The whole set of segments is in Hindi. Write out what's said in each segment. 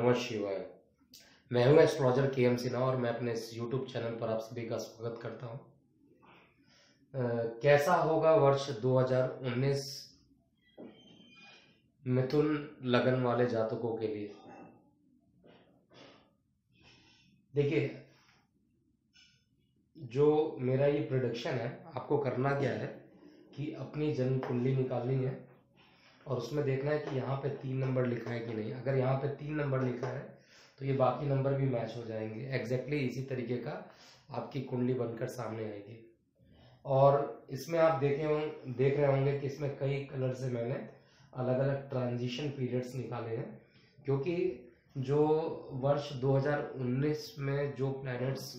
नमः शिवाय। मैं हूं एस्ट्रोलॉजर के एम सिन्हा और मैं अपने इस यूट्यूब चैनल पर आप सभी का स्वागत करता हूं। कैसा होगा वर्ष 2019 मिथुन लगन वाले जातकों के लिए? देखिए, जो मेरा ये प्रेडिक्शन है, आपको करना क्या है कि अपनी जन्म कुंडली निकालनी है और उसमें देखना है कि यहाँ पे 3 नंबर लिखा है कि नहीं। अगर यहाँ पे 3 नंबर लिखा है तो ये बाकी नंबर भी मैच हो जाएंगे। एग्जैक्टली इसी तरीके का आपकी कुंडली बनकर सामने आएगी। और इसमें आप देख रहे होंगे कि इसमें कई कलर से मैंने अलग अलग ट्रांजिशन पीरियड्स निकाले हैं, क्योंकि जो वर्ष 2019 में जो प्लैनेट्स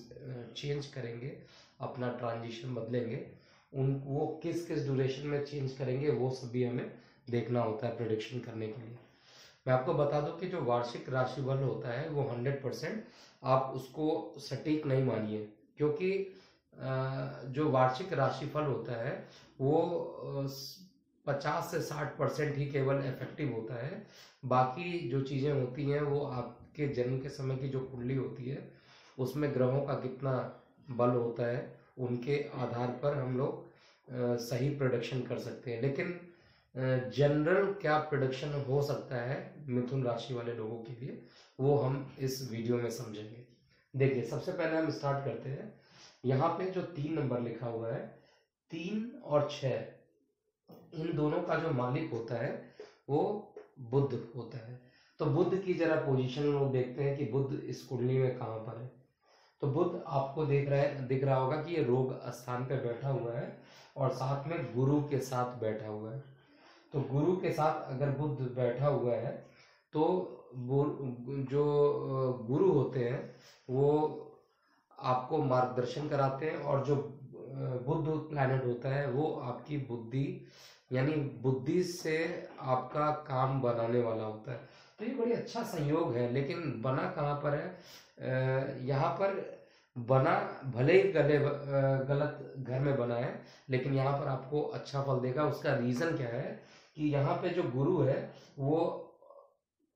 चेंज करेंगे, अपना ट्रांजिशन बदलेंगे, वो किस किस ड्यूरेशन में चेंज करेंगे वो सभी हमें देखना होता है प्रेडिक्शन करने के लिए। मैं आपको बता दूं कि जो वार्षिक राशिफल होता है वो 100% आप उसको सटीक नहीं मानिए, क्योंकि जो वार्षिक राशिफल होता है वो 50 से 60% ही केवल इफेक्टिव होता है। बाकी जो चीज़ें होती हैं वो आपके जन्म के समय की जो कुंडली होती है उसमें ग्रहों का कितना बल होता है, उनके आधार पर हम लोग सही प्रेडिक्शन कर सकते हैं। लेकिन जनरल क्या प्रेडिक्शन हो सकता है मिथुन राशि वाले लोगों के लिए, वो हम इस वीडियो में समझेंगे। देखिए, सबसे पहले हम स्टार्ट करते हैं। यहाँ पे जो 3 नंबर लिखा हुआ है, 3 और 6, इन दोनों का जो मालिक होता है वो बुध होता है। तो बुध की जरा पोजीशन लोग देखते हैं कि बुध इस कुंडली में कहाँ पर है। तो बुध आपको दिख रहा होगा कि ये रोग स्थान पे बैठा हुआ है और साथ में गुरु के साथ बैठा हुआ है। तो गुरु के साथ अगर बुध बैठा हुआ है तो जो गुरु होते हैं वो आपको मार्गदर्शन कराते हैं, और जो बुध प्लैनेट होता है वो आपकी बुद्धि यानी बुद्धि से आपका काम बनाने वाला होता है। तो ये बड़ी अच्छा संयोग है। लेकिन बना कहाँ पर है? यहाँ पर बना भले ही गलत घर में बना है, लेकिन यहाँ पर आपको अच्छा फल देगा। उसका रीजन क्या है कि यहाँ पे जो गुरु है वो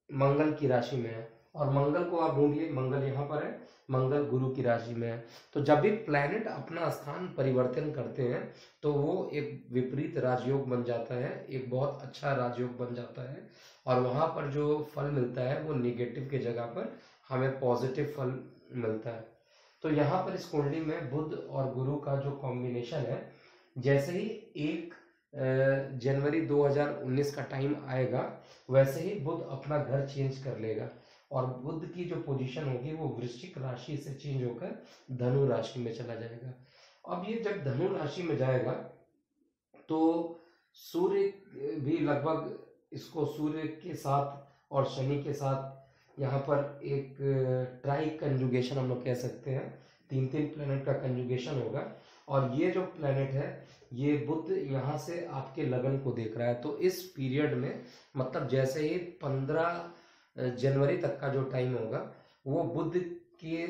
मंगल की राशि में है, और मंगल को आप ढूंढिए, मंगल यहाँ पर है, मंगल गुरु की राशि में है। तो जब भी प्लैनेट अपना स्थान परिवर्तन करते हैं तो वो एक विपरीत राजयोग बन जाता है, एक बहुत अच्छा राजयोग बन जाता है, और वहां पर जो फल मिलता है वो निगेटिव की जगह पर हमें पॉजिटिव फल मिलता है। तो यहाँ पर इस कुंडली में बुध और गुरु का जो कॉम्बिनेशन है, जैसे ही 1 जनवरी 2019 का टाइम आएगा वैसे ही बुध अपना घर चेंज कर लेगा, और बुध की जो पोजीशन होगी वो वृश्चिक राशि से चेंज होकर धनु राशि में चला जाएगा। अब ये जब धनु राशि में जाएगा तो सूर्य भी लगभग इसको सूर्य के साथ और शनि के साथ यहाँ पर एक ट्राई कंजुगेशन हम लोग कह सकते हैं, 3 प्लेनेट का कंजुगेशन होगा। और ये जो प्लेनेट है ये बुध यहाँ से आपके लगन को देख रहा है। तो इस पीरियड में मतलब जैसे ही 15 जनवरी तक का जो टाइम होगा वो बुध के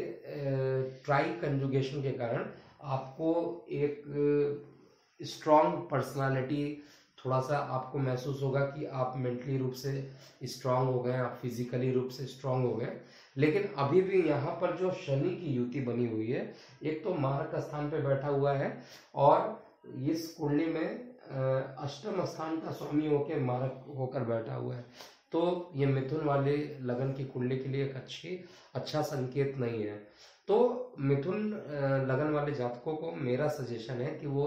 ट्राई कंजुगेशन के कारण आपको एक स्ट्रॉन्ग पर्सनालिटी, थोड़ा सा आपको महसूस होगा कि आप मेंटली रूप से स्ट्रांग हो गए, आप फिजिकली रूप से स्ट्रांग हो गए। लेकिन अभी भी यहाँ पर जो शनि की युति बनी हुई है, एक तो मारक स्थान पे बैठा हुआ है और इस कुंडली में अष्टम स्थान का स्वामी होकर मारक होकर बैठा हुआ है। तो ये मिथुन वाले लगन की कुंडली के लिए एक अच्छा संकेत नहीं है। तो मिथुन लगन वाले जातकों को मेरा सजेशन है कि वो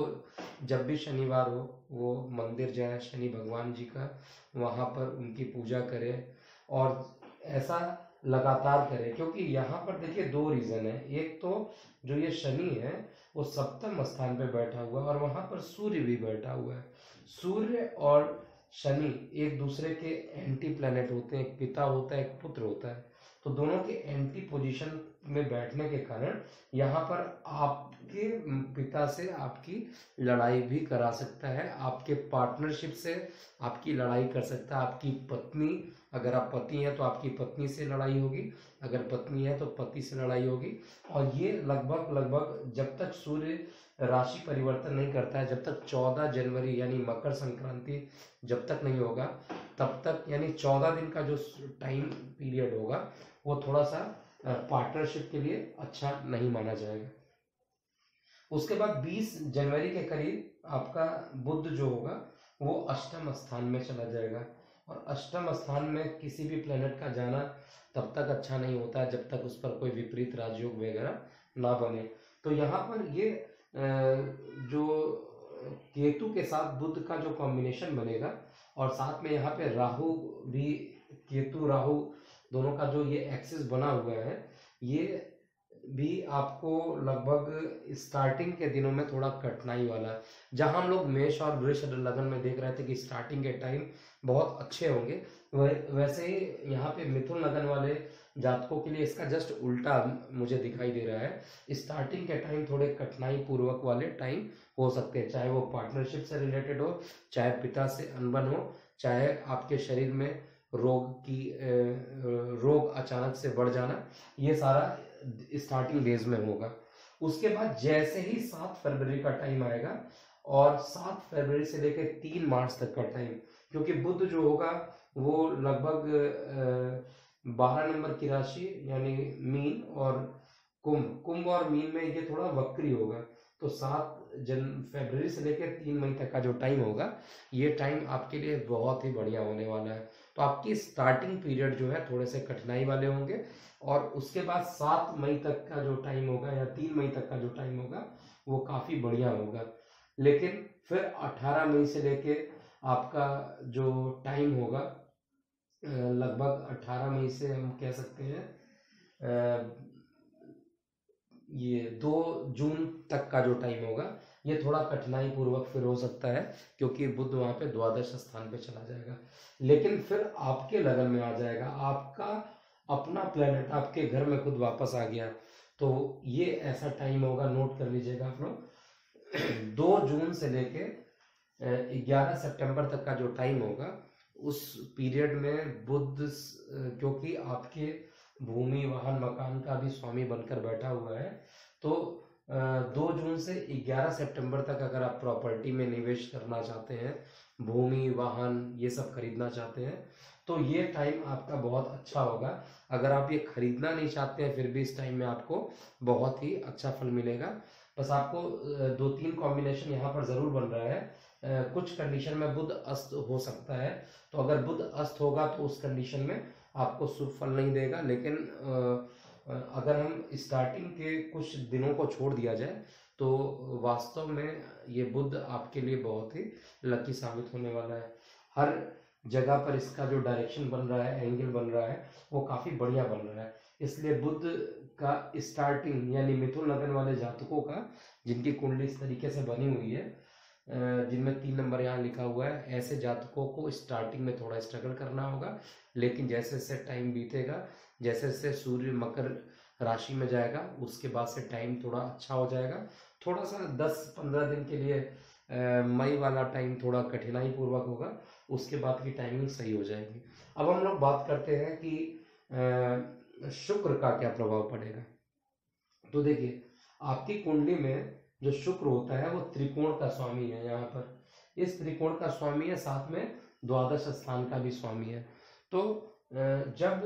जब भी शनिवार हो वो मंदिर जाए, शनि भगवान जी का वहाँ पर उनकी पूजा करें, और ऐसा लगातार करें। क्योंकि यहाँ पर देखिए 2 रीज़न है। एक तो जो ये शनि है वो सप्तम स्थान पे बैठा हुआ है और वहाँ पर सूर्य भी बैठा हुआ है। सूर्य और शनि एक दूसरे के एंटी प्लैनेट होते हैं, एक पिता होता है, एक पुत्र होता है। तो दोनों के एंटी पोजीशन में बैठने के कारण यहाँ पर आपके पिता से आपकी लड़ाई भी करा सकता है, आपके पार्टनरशिप से आपकी लड़ाई कर सकता है। आपकी पत्नी, अगर आप पति हैं तो आपकी पत्नी से लड़ाई होगी, अगर पत्नी है तो पति से लड़ाई होगी। और ये लगभग जब तक सूर्य राशि परिवर्तन नहीं करता है, जब तक 14 जनवरी यानी मकर संक्रांति जब तक नहीं होगा, तब तक यानी 14 दिन का जो टाइम पीरियड होगा वो थोड़ा सा पार्टनरशिप के लिए अच्छा नहीं माना जाएगा। उसके बाद 20 जनवरी के करीब आपका बुध जो होगा वो अष्टम स्थान में चला जाएगा, और अष्टम स्थान में किसी भी प्लेनेट का जाना तब तक अच्छा नहीं होता है जब तक उस पर कोई विपरीत राजयोग वगैरह ना बने। तो यहाँ पर ये जो केतु के साथ बुध का जो कॉम्बिनेशन बनेगा, और साथ में यहाँ पे राहु भी, केतु राहु दोनों का जो ये एक्सिस बना हुआ है, ये भी आपको लगभग स्टार्टिंग के दिनों में थोड़ा कठिनाई वाला है। जहां हम लोग मेष और वृष लगन में देख रहे थे कि स्टार्टिंग के टाइम बहुत अच्छे होंगे, वैसे ही यहाँ पे मिथुन लगन वाले जातकों के लिए इसका जस्ट उल्टा मुझे दिखाई दे रहा है। स्टार्टिंग के टाइम थोड़े कठिनाई पूर्वक वाले टाइम हो सकते हैं, चाहे वो पार्टनरशिप से रिलेटेड हो, चाहे पिता से अनबन हो, चाहे आपके शरीर में रोग अचानक से बढ़ जाना, ये सारा स्टार्टिंग डेज में होगा। उसके बाद जैसे ही 7 फरवरी का टाइम आएगा, और 7 फरवरी से लेकर 3 मार्च तक का टाइम, क्योंकि बुध जो होगा वो लगभग 12 नंबर की राशि यानी मीन और कुंभ और मीन में ये थोड़ा वक्री होगा। तो 7 फरवरी से लेकर 3 मई तक का जो टाइम होगा, ये टाइम आपके लिए बहुत ही बढ़िया होने वाला है। तो आपकी स्टार्टिंग पीरियड जो है थोड़े से कठिनाई वाले होंगे, और उसके बाद 7 मई तक का जो टाइम होगा या 3 मई तक का जो टाइम होगा वो काफ़ी बढ़िया होगा। लेकिन फिर 18 मई से लेके आपका जो टाइम होगा, लगभग 18 मई से हम कह सकते हैं ये 2 जून तक का जो टाइम होगा, ये थोड़ा कठिनाई पूर्वक फिर हो सकता है, क्योंकि बुध वहां पे द्वादश स्थान पे चला जाएगा। लेकिन फिर आपके लगन में आ जाएगा, आपका अपना प्लेनेट आपके घर में खुद वापस आ गया। तो ये ऐसा टाइम होगा, नोट कर लीजिएगा आप लोग। 2 जून से लेके 11 सितंबर तक का जो टाइम होगा, उस पीरियड में बुध क्योंकि आपके भूमि वाहन मकान का भी स्वामी बनकर बैठा हुआ है, तो 2 जून से 11 सितंबर तक अगर आप प्रॉपर्टी में निवेश करना चाहते हैं, भूमि वाहन ये सब खरीदना चाहते हैं, तो ये टाइम आपका बहुत अच्छा होगा। अगर आप ये खरीदना नहीं चाहते हैं फिर भी इस टाइम में आपको बहुत ही अच्छा फल मिलेगा। बस आपको 2-3 कॉम्बिनेशन यहाँ पर जरूर बन रहा है। कुछ कंडीशन में बुध अस्त हो सकता है, तो अगर बुध अस्त होगा तो उस कंडीशन में आपको शुभ फल नहीं देगा। लेकिन अगर हम स्टार्टिंग के कुछ दिनों को छोड़ दिया जाए तो वास्तव में ये बुध आपके लिए बहुत ही लकी साबित होने वाला है। हर जगह पर इसका जो डायरेक्शन बन रहा है, एंगल बन रहा है, वो काफ़ी बढ़िया बन रहा है। इसलिए बुध का स्टार्टिंग यानी मिथुन लगन वाले जातकों का, जिनकी कुंडली इस तरीके से बनी हुई है, जिनमें 3 नंबर यहाँ लिखा हुआ है, ऐसे जातकों को स्टार्टिंग में थोड़ा स्ट्रगल करना होगा। लेकिन जैसे जैसे टाइम बीतेगा, जैसे जैसे सूर्य मकर राशि में जाएगा, उसके बाद से टाइम थोड़ा अच्छा हो जाएगा। थोड़ा सा 10-15 दिन के लिए मई वाला टाइम थोड़ा कठिनाई पूर्वक होगा, उसके बाद की टाइमिंग सही हो जाएगी। अब हम लोग बात करते हैं कि शुक्र का क्या प्रभाव पड़ेगा। तो देखिए, आपकी कुंडली में जो शुक्र होता है वो त्रिकोण का स्वामी है। यहाँ पर इस त्रिकोण का स्वामी है, साथ में द्वादश स्थान का भी स्वामी है। तो जब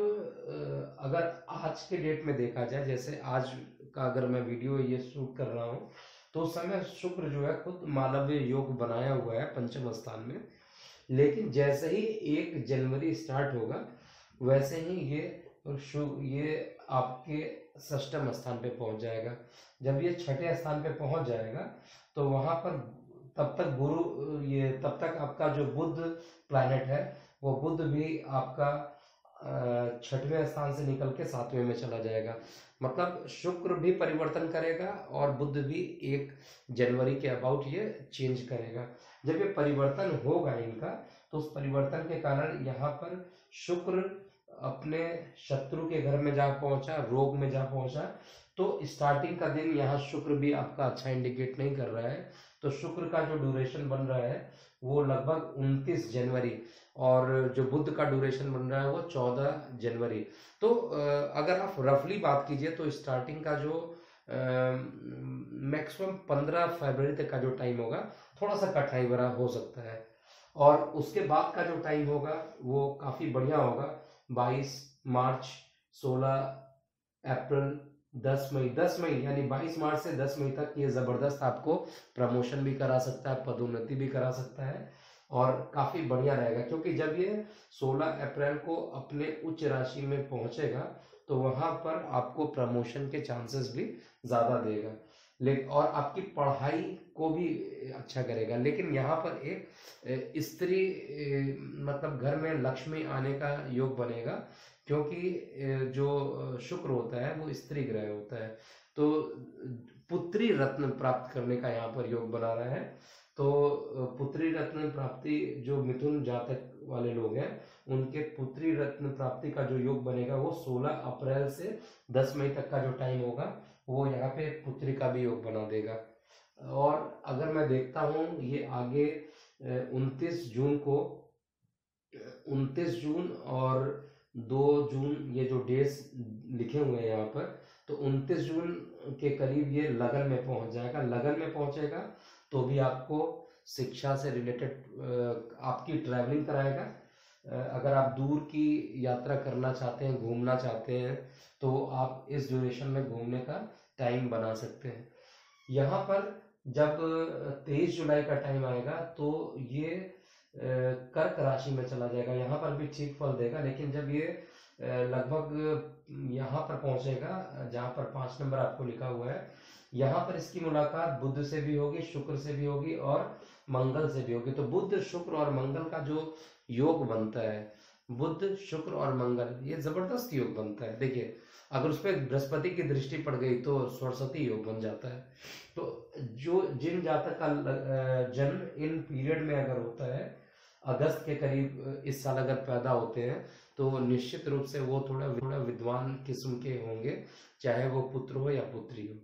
अगर आज के डेट में देखा जाए, जैसे आज का अगर मैं वीडियो ये शूट कर रहा हूँ, तो उस समय शुक्र जो है खुद मालव्य योग बनाया हुआ है 5वें स्थान में। लेकिन जैसे ही 1 जनवरी स्टार्ट होगा, वैसे ही ये आपके 6वें स्थान पे पहुंच जाएगा। जब ये 6ठे स्थान पे पहुंच जाएगा तो वहां पर तब तक आपका जो बुध प्लैनेट है, वो बुध भी आपका 6वें स्थान से निकल के 7वें में चला जाएगा। मतलब शुक्र भी परिवर्तन करेगा और बुध भी 1 जनवरी के अबाउट ये चेंज करेगा। जब ये परिवर्तन होगा इनका, तो उस परिवर्तन के कारण यहाँ पर शुक्र अपने शत्रु के घर में जा पहुंचा, रोग में जा पहुंचा। तो स्टार्टिंग का दिन यहाँ शुक्र भी आपका अच्छा इंडिकेट नहीं कर रहा है। तो शुक्र का जो ड्यूरेशन बन रहा है वो लगभग 29 जनवरी, और जो बुध का ड्यूरेशन बन रहा है वो 14 जनवरी। तो अगर आप रफली बात कीजिए तो स्टार्टिंग का जो मैक्सिमम 15 फरवरी तक का जो टाइम होगा, थोड़ा सा कठिनाई भरा हो सकता है। और उसके बाद का जो टाइम होगा वो काफ़ी बढ़िया होगा। 22 मार्च, 16 अप्रैल, 10 मई यानी 22 मार्च से 10 मई तक ये ज़बरदस्त आपको प्रमोशन भी करा सकता है, पदोन्नति भी करा सकता है और काफ़ी बढ़िया रहेगा। क्योंकि जब ये 16 अप्रैल को अपने उच्च राशि में पहुंचेगा तो वहां पर आपको प्रमोशन के चांसेस भी ज़्यादा देगा, लेकिन और आपकी पढ़ाई को भी अच्छा करेगा। लेकिन यहाँ पर एक स्त्री मतलब घर में लक्ष्मी आने का योग बनेगा, क्योंकि जो शुक्र होता है वो स्त्री ग्रह होता है, तो पुत्री रत्न प्राप्त करने का यहाँ पर योग बना रहा है। तो पुत्री रत्न प्राप्ति जो मिथुन जातक वाले लोग हैं उनके पुत्री रत्न प्राप्ति का जो योग बनेगा वो 16 अप्रैल से 10 मई तक का जो टाइम होगा वो यहाँ पे पुत्री का भी योग बना देगा। और अगर मैं देखता हूँ ये आगे 29 जून को, 29 जून और 2 जून ये जो डेट्स लिखे हुए हैं यहाँ पर, तो 29 जून के करीब ये लगन में पहुंच जाएगा। लगन में पहुंचेगा तो भी आपको शिक्षा से रिलेटेड आपकी ट्रैवलिंग कराएगा। अगर आप दूर की यात्रा करना चाहते हैं, घूमना चाहते हैं, तो आप इस ड्यूरेशन में घूमने का टाइम बना सकते हैं। यहाँ पर जब 23 जुलाई का टाइम आएगा तो ये कर्क राशि में चला जाएगा। यहाँ पर भी ठीक फल देगा, लेकिन जब ये लगभग यहाँ पर पहुंचेगा जहाँ पर 5 नंबर आपको लिखा हुआ है, यहाँ पर इसकी मुलाकात बुध से भी होगी, शुक्र से भी होगी और मंगल से भी होगी। तो बुध, शुक्र और मंगल का जो योग बनता है, बुध, शुक्र और मंगल, ये जबरदस्त योग बनता है। देखिए अगर उस पर बृहस्पति की दृष्टि पड़ गई तो सरस्वती योग बन जाता है। तो जो जिन जातक का जन्म इन पीरियड में अगर होता है, अगस्त के करीब इस साल अगर पैदा होते हैं, तो निश्चित रूप से वो थोड़ा विद्वान किस्म के होंगे, चाहे वो पुत्र हो या पुत्री हो।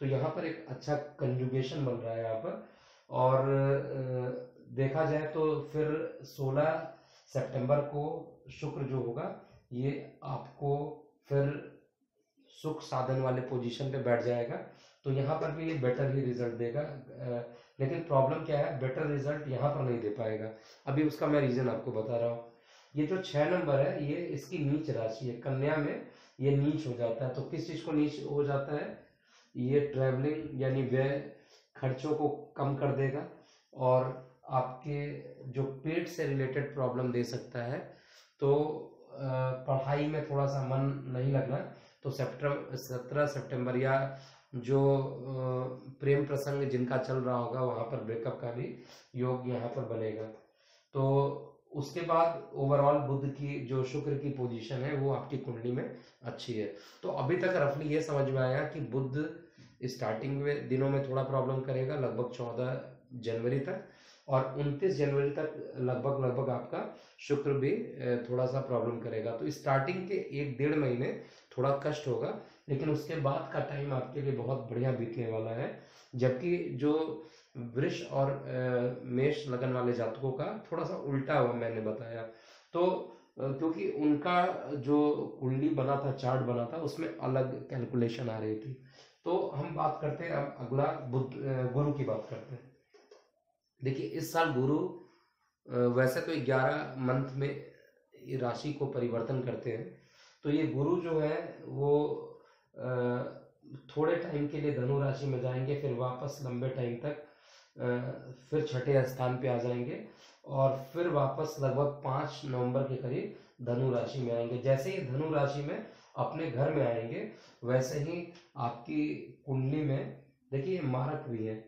तो यहाँ पर एक अच्छा कंजुगेशन बन रहा है यहाँ पर। और देखा जाए तो फिर 16 सितंबर को शुक्र जो होगा ये आपको फिर सुख साधन वाले पोजीशन पे बैठ जाएगा, तो यहाँ पर भी बेटर ही रिजल्ट देगा। लेकिन प्रॉब्लम क्या है, बेटर रिजल्ट यहाँ पर नहीं दे पाएगा। अभी उसका मैं रीजन आपको बता रहा हूँ। ये जो 6 नंबर है ये इसकी नीच राशि है, कन्या में ये नीच हो जाता है। तो किस चीज को नीच हो जाता है, ये ट्रैवलिंग यानी व्यय, खर्चों को कम कर देगा और आपके जो पेट से रिलेटेड प्रॉब्लम दे सकता है। तो पढ़ाई में थोड़ा सा मन नहीं लगना, तो 17 सितंबर या जो प्रेम प्रसंग जिनका चल रहा होगा वहां पर ब्रेकअप का भी योग यहाँ पर बनेगा। तो उसके बाद ओवरऑल बुध की जो शुक्र की पोजीशन है वो आपकी कुंडली में अच्छी है। तो अभी तक रफली ये समझ में आया कि बुध स्टार्टिंग में दिनों में थोड़ा प्रॉब्लम करेगा लगभग 14 जनवरी तक, और 29 जनवरी तक लगभग आपका शुक्र भी थोड़ा सा प्रॉब्लम करेगा। तो स्टार्टिंग के 1-1.5 महीने थोड़ा कष्ट होगा, लेकिन उसके बाद का टाइम आपके लिए बहुत बढ़िया बीतने वाला है। जबकि जो वृष और मेष लगन वाले जातकों का थोड़ा सा उल्टा हुआ मैंने बताया। तो क्योंकि उनका जो कुंडली बना था, चार्ट बना था, उसमें अलग कैलकुलेशन आ रही थी। तो हम बात करते हैं अब अगला गुरु की बात करते हैं। देखिए इस साल गुरु वैसे तो 11 मंथ में राशि को परिवर्तन करते हैं, तो ये गुरु जो है वो थोड़े टाइम के लिए धनु राशि में जाएंगे, फिर वापस लंबे टाइम तक फिर छठे स्थान पे आ जाएंगे और फिर वापस लगभग 5 नवंबर के करीब धनु राशि में आएंगे। जैसे ही धनु राशि में अपने घर में आएंगे वैसे ही आपकी कुंडली में देखिए मारक भी है,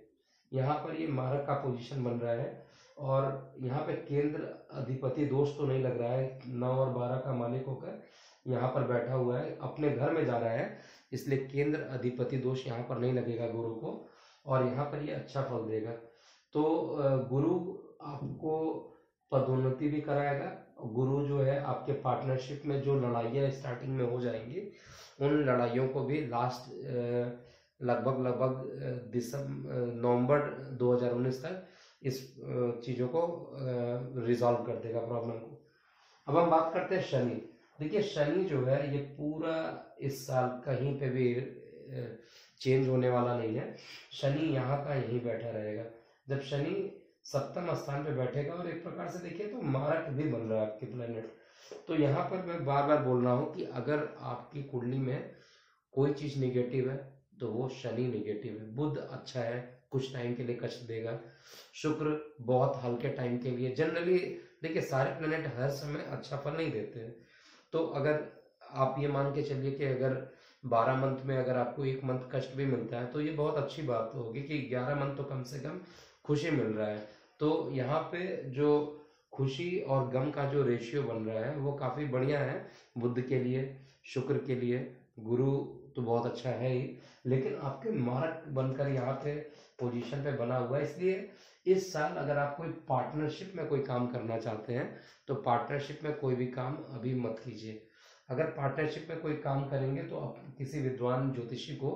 यहाँ पर ये मारक का पोजीशन बन रहा है और यहाँ पे केंद्र अधिपति दोष तो नहीं लग रहा है, 9 और 12 का मालिक होकर यहाँ पर बैठा हुआ है, अपने घर में जा रहा है, इसलिए केंद्र अधिपति दोष यहाँ पर नहीं लगेगा गुरु को और यहाँ पर ये अच्छा फल देगा। तो गुरु आपको पदोन्नति भी कराएगा। गुरु जो है आपके पार्टनरशिप में जो लड़ाइयाँ स्टार्टिंग में हो जाएंगी उन लड़ाइयों को भी लास्ट लगभग नवंबर 2019 तक इस चीज़ों को रिजॉल्व कर देगा, प्रॉब्लम को। अब हम बात करते हैं शनि। देखिए शनि जो है ये पूरा इस साल कहीं पे भी चेंज होने वाला नहीं है, शनि यहाँ का यहीं बैठा रहेगा। जब शनि सप्तम स्थान पे बैठेगा और एक प्रकार से देखिए तो मारक भी बन रहा है आपके प्लेनेट। तो यहाँ पर मैं बार बार बोल रहा हूँ कि अगर आपकी कुंडली में कोई चीज निगेटिव है तो वो शनि निगेटिव है। बुध अच्छा है, कुछ टाइम के लिए कष्ट देगा। शुक्र बहुत हल्के टाइम के लिए, जनरली देखिए सारे प्लेनेट हर समय अच्छा फल नहीं देते हैं। तो अगर आप ये मान के चलिए कि अगर 12 मंथ में अगर आपको एक मंथ कष्ट भी मिलता है तो ये बहुत अच्छी बात होगी कि 11 मंथ तो कम से कम खुशी मिल रहा है। तो यहाँ पे जो खुशी और गम का जो रेशियो बन रहा है वो काफी बढ़िया है बुध के लिए, शुक्र के लिए। गुरु तो बहुत अच्छा है ही, लेकिन आपके मार्क बनकर यहाँ पे पोजीशन पे बना हुआ है। इसलिए इस साल अगर आप कोई पार्टनरशिप में कोई काम करना चाहते हैं तो पार्टनरशिप में कोई भी काम अभी मत कीजिए। अगर पार्टनरशिप में कोई काम करेंगे तो आप किसी विद्वान ज्योतिषी को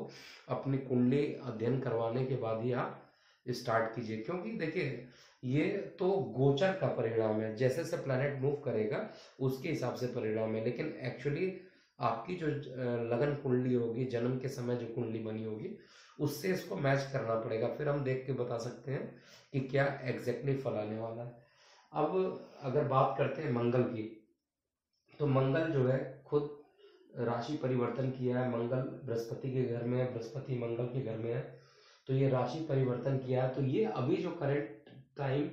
अपनी कुंडली अध्ययन करवाने के बाद ही आप स्टार्ट कीजिए। क्योंकि देखिए ये तो गोचर का परिणाम है, जैसे जैसे प्लैनेट मूव करेगा उसके हिसाब से परिणाम है, लेकिन एक्चुअली आपकी जो लगन कुंडली होगी, जन्म के समय जो कुंडली बनी होगी उससे इसको मैच करना पड़ेगा, फिर हम देख के बता सकते हैं कि क्या एग्जैक्टली फल आने वाला है। अब अगर बात करते हैं मंगल की, तो मंगल जो है खुद राशि परिवर्तन किया है। मंगल बृहस्पति के घर में है, बृहस्पति मंगल के घर में है, तो ये राशि परिवर्तन किया है। तो ये अभी जो करंट टाइम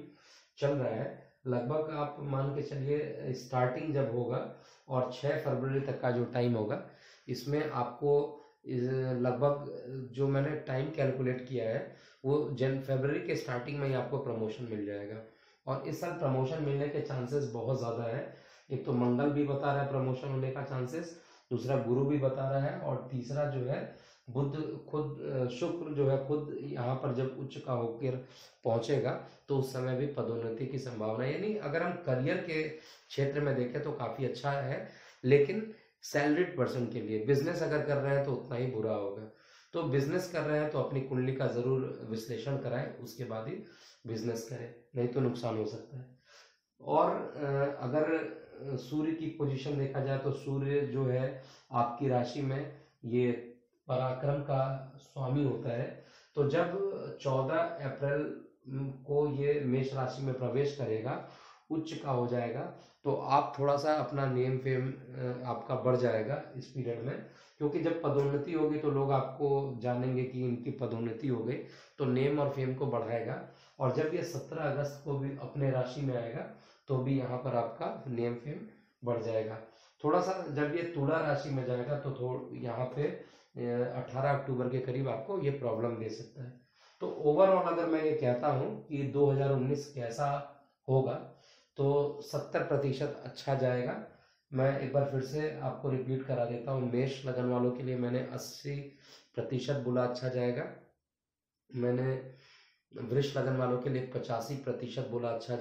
चल रहा है, लगभग आप मान के चलिए स्टार्टिंग जब होगा और 6 फरवरी तक का जो टाइम होगा, इसमें आपको लगभग जो मैंने टाइम कैलकुलेट किया है वो फरवरी के स्टार्टिंग में ही आपको प्रमोशन मिल जाएगा। और इस साल प्रमोशन मिलने के चांसेस बहुत ज़्यादा है। एक तो मंगल भी बता रहा है प्रमोशन होने का चांसेस, दूसरा गुरु भी बता रहा है, और तीसरा जो है बुध खुद, शुक्र जो है खुद यहाँ पर जब उच्च का होकर पहुंचेगा तो उस समय भी पदोन्नति की संभावना है। यानी अगर हम करियर के क्षेत्र में देखें तो काफी अच्छा है, लेकिन सैलरीड पर्सन के लिए, बिजनेस अगर कर रहे हैं तो उतना ही बुरा होगा। तो बिजनेस कर रहे हैं तो अपनी कुंडली का जरूर विश्लेषण कराएं, उसके बाद ही बिजनेस करें, नहीं तो नुकसान हो सकता है। और अगर सूर्य की पोजीशन देखा जाए तो सूर्य जो है आपकी राशि में ये पराक्रम का स्वामी होता है। तो जब 14 अप्रैल को ये मेष राशि में प्रवेश करेगा, उच्च का हो जाएगा, तो आप थोड़ा सा अपना नेम फेम आपका बढ़ जाएगा इस पीरियड में। क्योंकि जब पदोन्नति होगी तो लोग आपको जानेंगे कि इनकी पदोन्नति हो गई, तो नेम और फेम को बढ़ाएगा। और जब ये 17 अगस्त को भी अपने राशि में आएगा तो भी यहाँ पर आपका नेम फेम बढ़ जाएगा। थोड़ा सा जब ये तुला राशि में जाएगा तो यहाँ पे 18 अक्टूबर के करीब आपको ये प्रॉब्लम दे सकता है। तो ओवरऑल अगर मैं ये कहता हूँ कि 2019 कैसा होगा, तो 70% अच्छा जाएगा। मैं एक बार फिर से आपको रिपीट करा देता हूँ, मेष लगन वालों के लिए मैंने 80% बोला अच्छा जाएगा, मैंने वृष लगन वालों के लिए 85% बोला अच्छा